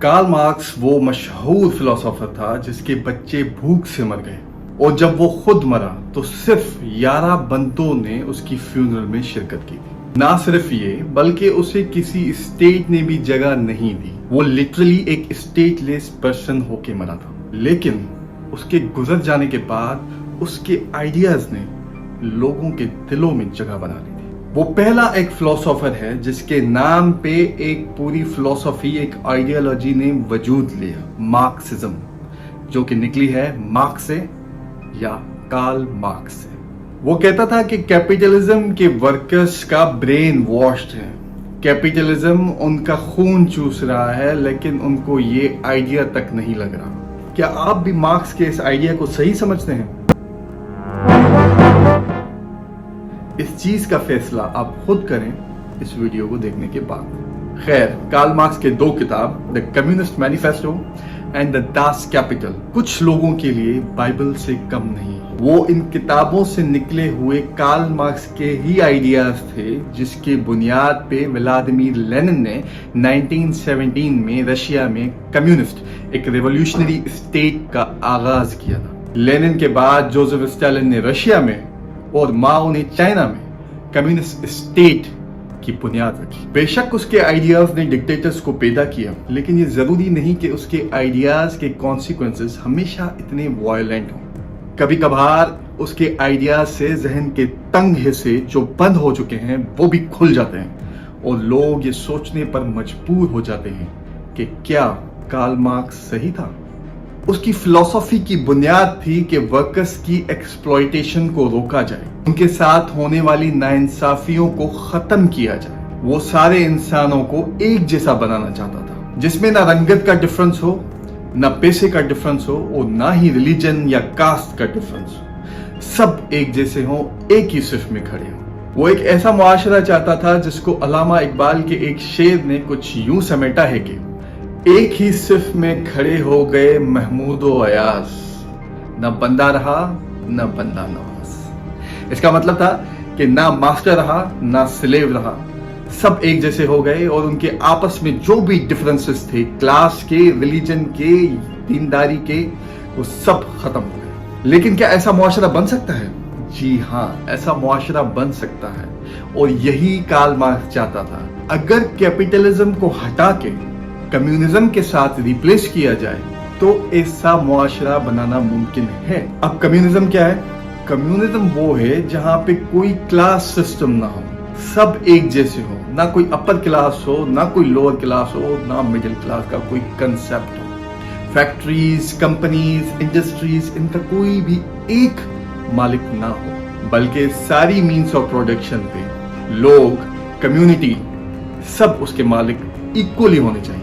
Karl Marx वो मशहूर philosopher था जिसके बच्चे भूख से मर गए और जब वो खुद मरा तो सिर्फ 11 बंदों ने उसकी फ्यूनरल में शिरकत की थी। ना सिर्फ ये बल्कि उसे किसी स्टेट ने भी जगह नहीं दी। वो लिटरली एक स्टेटलेस पर्सन होके मरा था, लेकिन उसके गुजर जाने के बाद उसके आइडियाज ने लोगों के दिलों में जगह बना ली थी। वो पहला एक फिलोसोफर है जिसके नाम पे एक पूरी फिलोसफी, एक आइडियोलॉजी ने वजूद लिया, मार्क्सिज्म, जो कि निकली है मार्क्स से या कार्ल मार्क्स से। वो कहता था कि कैपिटलिज्म के वर्कर्स का ब्रेन वॉश्ड है, कैपिटलिज्म उनका खून चूस रहा है, लेकिन उनको ये आइडिया तक नहीं लग रहा। क्या आप भी मार्क्स के इस आइडिया को सही समझते हैं? इस चीज का फैसला आप खुद करें इस वीडियो को देखने के बाद। खैर, कार्ल मार्क्स के दो किताब, the communist manifesto and the Das Kapital, कुछ लोगों के लिए बाइबल से कम नहीं। वो इन किताबों से निकले हुए कार्ल मार्क्स के ही आइडियाज थे जिसके बुनियाद पे व्लादिमीर लेनिन ने 1917 में रशिया में कम्युनिस्ट, एक रेवोल्यूशनरी स्टेट का आगाज किया था। लेनिन के बाद जोसेफ स्टालिन ने रशिया में और माओ ने चाइना में कम्युनिस्ट स्टेट की बुनियाद रखी। बेशक उसके आइडियाज ने डिक्टेटर्स को पैदा किया, लेकिन ये जरूरी नहीं कि उसके आइडियाज के कॉन्सिक्वेंसेस हमेशा इतने वायलेंट हों। कभी कभार उसके आइडियाज से जहन के तंग हिस्से जो बंद हो चुके हैं वो भी खुल जाते हैं और लोग ये सोचने पर मजबूर हो जाते हैं कि क्या कार्ल मार्क्स सही था। उसकी फिलॉसफी की बुनियाद थी कि वर्कर्स की एक्सप्लॉयटेशन को रोका जाए, उनके साथ होने वाली नाइंसाफियों को खत्म किया जाए। वो सारे इंसानों को एक जैसा बनाना चाहता था, जिसमें ना रंगत का डिफरेंस हो, ना पैसे का डिफरेंस हो और ना ही रिलीजन या कास्ट का डिफरेंस हो। सब एक जैसे हों, एक ही सिर्फ में खड़े हों। वो एक ऐसा मुआशरा चाहता था जिसको अल्लामा इकबाल के एक शेर ने कुछ यूं समेटा है कि एक ही सिर्फ में खड़े हो गए महमूद व अयाज, न बंदा रहा न बंदा नवाज। इसका मतलब था कि ना मास्टर रहा ना स्लेव रहा, सब एक जैसे हो गए और उनके आपस में जो भी डिफरेंसेस थे, क्लास के, रिलीजन के, दीनदारी के, वो सब खत्म हो गए। लेकिन क्या ऐसा मुआशरा बन सकता है? जी हाँ, ऐसा मुआशरा बन सकता है और यही कार्ल मार्क्स चाहता था। अगर कैपिटलिज्म को हटा के कम्युनिज्म के साथ रिप्लेस किया जाए तो ऐसा मुआशरा बनाना मुमकिन है। अब कम्युनिज्म क्या है? कम्युनिज्म वो है जहां पे कोई क्लास सिस्टम ना हो, सब एक जैसे हो, ना कोई अपर क्लास हो ना कोई लोअर क्लास हो, ना मिडिल क्लास का कोई कंसेप्ट हो। फैक्ट्रीज, कंपनीज, इंडस्ट्रीज, इनका कोई भी एक मालिक ना हो, बल्कि सारी मीन्स ऑफ प्रोडक्शन पे लोग, कम्युनिटी, सब उसके मालिक इक्वली होने चाहिए।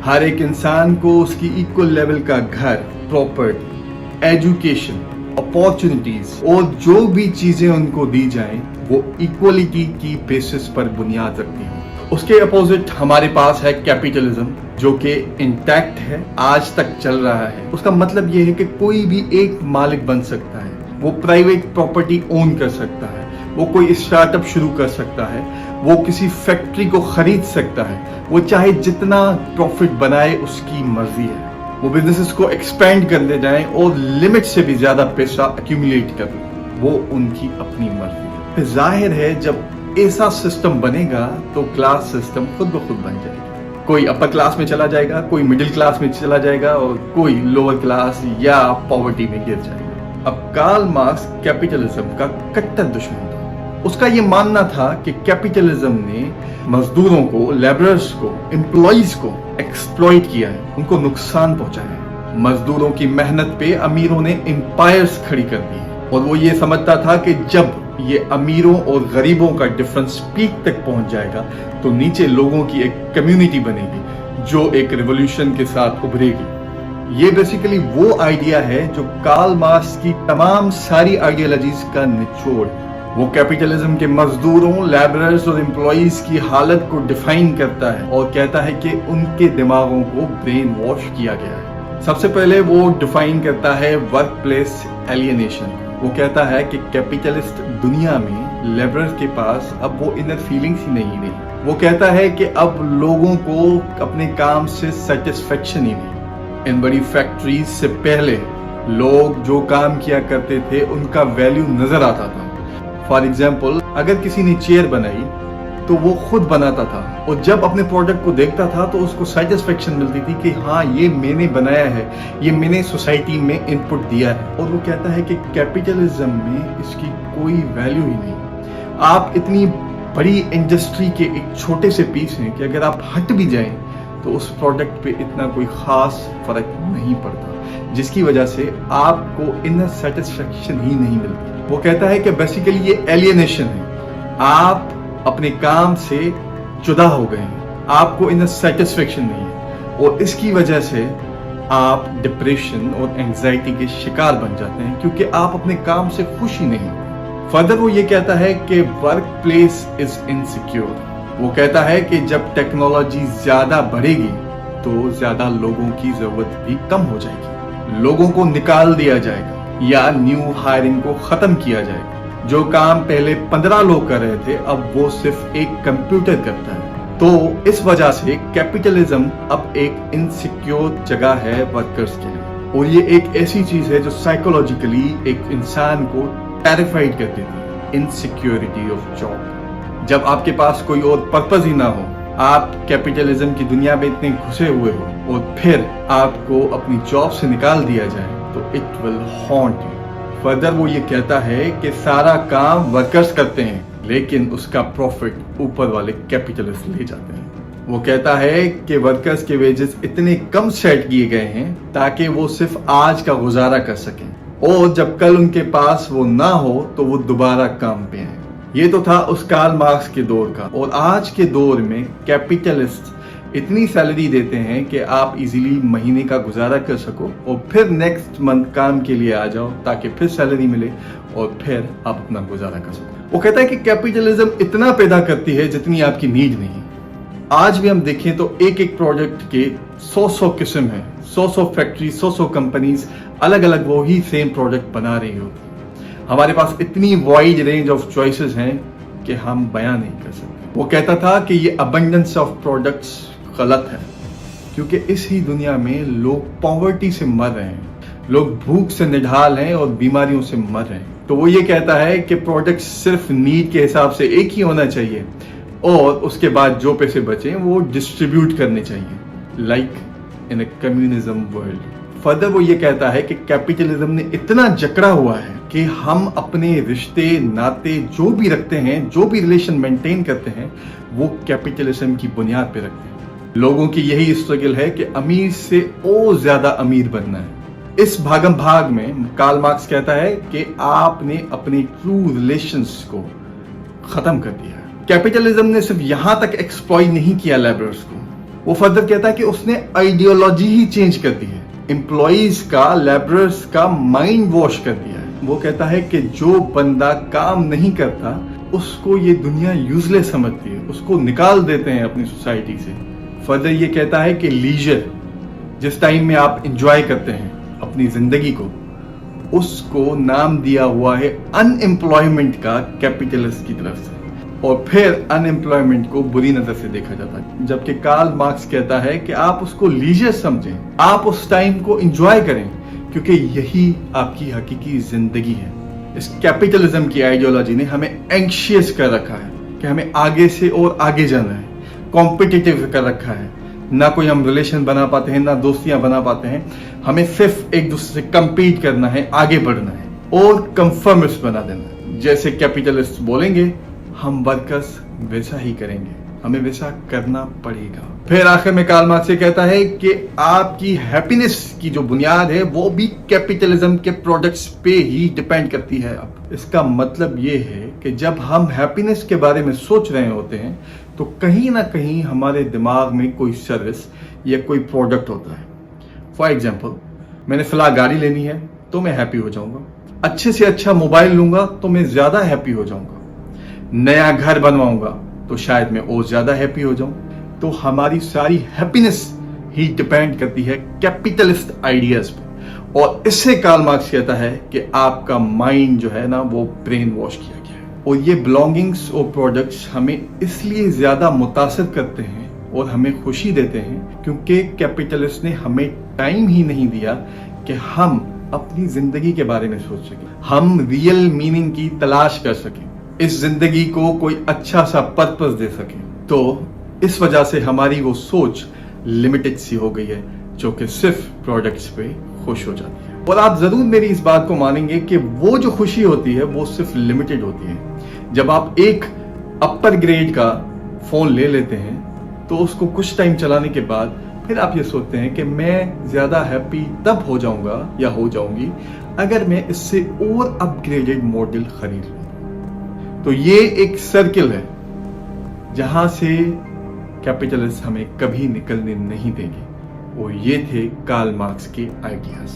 हर एक इंसान को उसकी इक्वल लेवल का घर, प्रॉपर्टी, एजुकेशन, अपॉर्चुनिटीज और जो भी चीजें उनको दी जाएं वो इक्वलिटी की बेसिस पर बुनियाद रखती हैं। उसके अपोजिट हमारे पास है कैपिटलिज्म, जो कि इंटैक्ट है, आज तक चल रहा है। उसका मतलब ये है कि कोई भी एक मालिक बन सकता है, वो प्राइवेट प्रॉपर्टी ओन कर सकता है, वो कोई स्टार्टअप शुरू कर सकता है, वो किसी फैक्ट्री को खरीद सकता है, वो चाहे जितना प्रॉफिट बनाए उसकी मर्जी है। वो बिजनेसेस को एक्सपेंड करने जाएं और लिमिट से भी ज्यादा पैसा एक्यूमुलेट कर, वो उनकी अपनी मर्जी है। जाहिर है जब ऐसा सिस्टम बनेगा तो क्लास सिस्टम खुद ब खुद बन जाएगा। कोई अपर क्लास में चला जाएगा, कोई मिडिल क्लास में चला जाएगा और कोई लोअर क्लास या पॉवर्टी में गिर जाएगा। अब कार्ल मार्क्स कैपिटलिज्म का कट्टर दुश्मन था। उसका ये मानना था कि कैपिटलिज्म ने मजदूरों को, लेबरर्स को, एम्प्लॉइज को एक्सप्लॉइट किया है, उनको नुकसान पहुंचाया है। मजदूरों की मेहनत पे अमीरों ने एम्पायर्स खड़ी कर दी है और वो ये समझता था कि जब ये अमीरों और गरीबों का डिफरेंस पीक तक पहुंच जाएगा तो नीचे लोगों की एक कम्युनिटी बनेगी जो एक रिवॉल्यूशन के साथ उभरेगी। ये बेसिकली वो आइडिया है जो कार्ल मार्क्स की तमाम सारी आइडियोलॉजीज का निचोड़ है। वो कैपिटलिज्म के मजदूरों, लेबरर्स और एम्प्लॉइज की हालत को डिफाइन करता है और कहता है कि उनके दिमागों को ब्रेन वॉश किया गया है। सबसे पहले वो डिफाइन करता है वर्क प्लेस एलियनेशन। वो कहता है कि कैपिटलिस्ट दुनिया में लेबरर के पास अब वो इनर फीलिंग्स ही नहीं रही, वो कहता है कि अब लोगों को अपने काम से सेटिस्फेक्शन ही नहीं। इन बड़ी फैक्ट्रीज से पहले लोग जो काम किया करते थे उनका वैल्यू नजर आता था। फॉर एग्जाम्पल, अगर किसी ने चेयर बनाई तो वो खुद बनाता था, और जब अपने प्रोडक्ट को देखता था तो उसको सेटिस्फेक्शन मिलती थी कि हाँ, ये मैंने बनाया है, ये मैंने सोसाइटी में इनपुट दिया है। और वो कहता है कि कैपिटलिज्म में इसकी कोई वैल्यू ही नहीं। आप इतनी बड़ी इंडस्ट्री के एक छोटे से पीस हैं कि अगर आप हट भी जाएं तो उस प्रोडक्ट पे इतना कोई खास फर्क नहीं पड़ता, जिसकी वजह से आपको इनर सेटिस्फेक्शन ही नहीं मिलती। वो कहता है कि बेसिकली ये एलियनेशन है, आप अपने काम से जुदा हो गए हैं, आपको इनर सेटिस्फेक्शन नहीं है, और इसकी वजह से आप डिप्रेशन और एंजाइटी के शिकार बन जाते हैं क्योंकि आप अपने काम से खुश ही नहीं। फर्दर वो ये कहता है कि वर्क प्लेस इज इनसिक्योर। वो कहता है कि जब टेक्नोलॉजी ज्यादा बढ़ेगी तो ज्यादा लोगों की जरूरत भी कम हो जाएगी, लोगों को निकाल दिया जाएगा या न्यू हायरिंग को खत्म किया जाएगा। जो काम पहले 15 लोग कर रहे थे अब वो सिर्फ एक कंप्यूटर करता है। तो इस वजह से कैपिटलिज्म अब एक इनसिक्योर जगह है वर्कर्स के लिए, और ये एक ऐसी चीज है जो साइकोलॉजिकली एक इंसान को टेरिफाइड कर देती है। Insecurity of job. जब आपके पास कोई और पर्पस ही ना हो, आप कैपिटलिज्म की दुनिया में इतने घुसे हुए हो और फिर आपको अपनी जॉब से निकाल दिया जाए तो it will haunt you. Further वो ये कहता है कि सारा काम वर्कर्स करते हैं लेकिन उसका प्रॉफिट ऊपर वाले कैपिटलिस्ट ले जाते हैं। वो कहता है कि वर्कर्स के वेजेस इतने कम सेट किए गए हैं ताकि वो सिर्फ आज का गुजारा कर सकें, और जब कल उनके पास वो ना हो तो वो दोबारा काम पे आए। ये तो था उस कार्ल मार्क्स के दौर का, और आज के दौर में कैपिटलिस्ट इतनी सैलरी देते हैं कि आप इजीली महीने का गुजारा कर सको और फिर नेक्स्ट मंथ काम के लिए आ जाओ ताकि फिर सैलरी मिले और फिर आप अपना गुजारा कर सको। वो कहता है कि कैपिटलिज्म इतना पैदा करती है जितनी आपकी नीड नहीं। आज भी हम देखें तो एक एक प्रोडक्ट के 100 किस्म है, 100 फैक्ट्री, 100 कंपनीज अलग अलग वो ही सेम प्रोडक्ट बना रही होती। हमारे पास इतनी वाइड रेंज ऑफ चॉइसेस हैं कि हम बयां नहीं कर सकते। वो कहता था कि ये अबंडेंस ऑफ प्रोडक्ट्स गलत है क्योंकि इस ही दुनिया में लोग पॉवर्टी से मर रहे हैं, लोग भूख से निढाल हैं और बीमारियों से मर रहे हैं। तो वो ये कहता है कि प्रोडक्ट सिर्फ नीड के हिसाब से एक ही होना चाहिए और उसके बाद जो पैसे बचे वो डिस्ट्रीब्यूट करने चाहिए, like in a communism world. Further वो ये कहता है कि कैपिटलिज्म ने इतना जकड़ा हुआ है कि हम अपने रिश्ते नाते जो भी रखते हैं, जो भी रिलेशन मेंटेन करते हैं, वो कैपिटलिज्म की बुनियाद पे रखते हैं। लोगों की यही स्ट्रगल है कि अमीर से और ज्यादा अमीर बनना है। इस भागम भाग में कार्ल मार्क्स कहता है कि आपने अपने ट्रू रिलेशंस को खत्म कर दिया है। कैपिटलिज्म ने सिर्फ यहां तक एक्सप्लॉइट नहीं किया लेबरर्स को, वो फर्दर कहता है कि उसने आइडियोलॉजी ही चेंज कर दी है, एम्प्लॉइज का, लेबरर्स का माइंड वॉश कर दिया है। वो कहता है कि जो बंदा काम नहीं करता उसको ये दुनिया यूजलेस समझती है, उसको निकाल देते हैं अपनी सोसाइटी से। फर्दर ये कहता है कि लीजर, जिस टाइम में आप एंजॉय करते हैं अपनी जिंदगी को, उसको नाम दिया हुआ है अनएम्प्लॉयमेंट का कैपिटलिस्ट की तरफ से, और फिर अनएम्प्लॉयमेंट को बुरी नजर से देखा जाता है। जबकि कार्ल मार्क्स कहता है कि आप उसको लीजर समझें, आप उस टाइम को एंजॉय करें क्योंकि यही आपकी हकीकी जिंदगी है। इस कैपिटलिज्म की आइडियोलॉजी ने हमें एंग्शियस कर रखा है कि हमें आगे से और आगे जाना है, कॉम्पिटिटिव कर रखा है। ना कोई हम रिलेशन बना पाते हैं, ना दोस्तियां बना पाते हैं, हमें सिर्फ एक दूसरे से कम्पीट करना है, आगे बढ़ना है और कंफर्मिस्ट बना देना है। जैसे कैपिटलिस्ट बोलेंगे हम वर्कर्स वैसा ही करेंगे, हमें वैसा करना पड़ेगा। फिर आखिर में कार्ल मार्क्स ये कहता है कि आपकी हैप्पीनेस की जो बुनियाद है वो भी कैपिटलिज्म के प्रोडक्ट्स पे ही डिपेंड करती है। अब इसका मतलब ये है कि जब हम हैप्पीनेस के बारे में सोच रहे होते हैं तो कहीं ना कहीं हमारे दिमाग में कोई सर्विस या कोई प्रोडक्ट होता है। फॉर एग्जाम्पल, मैंने फिलहाल गाड़ी लेनी है तो मैं हैप्पी हो जाऊंगा, अच्छे से अच्छा मोबाइल लूंगा तो मैं ज्यादा हैप्पी हो जाऊंगा, नया घर बनवाऊंगा तो शायद मैं और ज्यादा हैप्पी हो जाऊं। तो हमारी सारी हैप्पीनेस ही डिपेंड करती है कैपिटलिस्ट आइडियाज पे, और इससे कार्ल मार्क्स कहता है कि आपका माइंड जो है ना वो ब्रेन वॉश किया गया है। और ये बिलोंगिंग्स और प्रोडक्ट्स हमें इसलिए ज्यादा मुतासिर करते हैं और हमें खुशी देते हैं क्योंकि कैपिटलिस्ट ने हमें टाइम ही नहीं दिया कि हम अपनी जिंदगी के बारे में सोच सकें, हम रियल मीनिंग की तलाश कर सकें, इस जिंदगी को कोई अच्छा सा पर्पस दे सकें। तो इस वजह से हमारी वो सोच लिमिटेड सी हो गई है जो कि सिर्फ प्रोडक्ट्स पे खुश हो जाती है। और आप जरूर मेरी इस बात को मानेंगे कि वो जो खुशी होती है वो सिर्फ लिमिटेड होती है। जब आप एक अपर ग्रेड का फोन ले लेते हैं तो उसको कुछ टाइम चलाने के बाद फिर आप ये सोचते हैं कि मैं ज्यादा हैप्पी तब हो जाऊंगा या हो जाऊंगी अगर मैं इससे और अपग्रेडेड मॉडल खरीद लूं। तो ये एक सर्किल है जहां से कैपिटलिस्ट हमें कभी निकलने नहीं देंगे। और ये थे कार्ल मार्क्स के आइडियाज।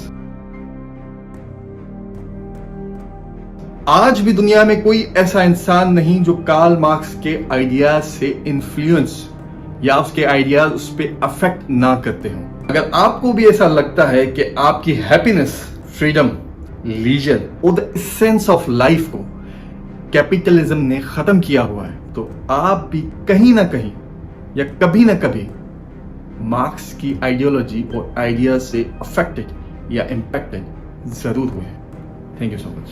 आज भी दुनिया में कोई ऐसा इंसान नहीं जो कार्ल मार्क्स के आइडियाज से इन्फ्लुएंस या उसके आइडियाज उस पर अफेक्ट ना करते हो। अगर आपको भी ऐसा लगता है कि आपकी हैप्पीनेस, फ्रीडम, लीजर और द एसेंस ऑफ लाइफ को कैपिटलिज्म ने खत्म किया हुआ है तो आप भी कहीं ना कहीं या कभी ना कभी मार्क्स की आइडियोलॉजी और आइडियाज से अफेक्टेड या इम्पैक्टेड जरूर हुए हैं। Thank you so much.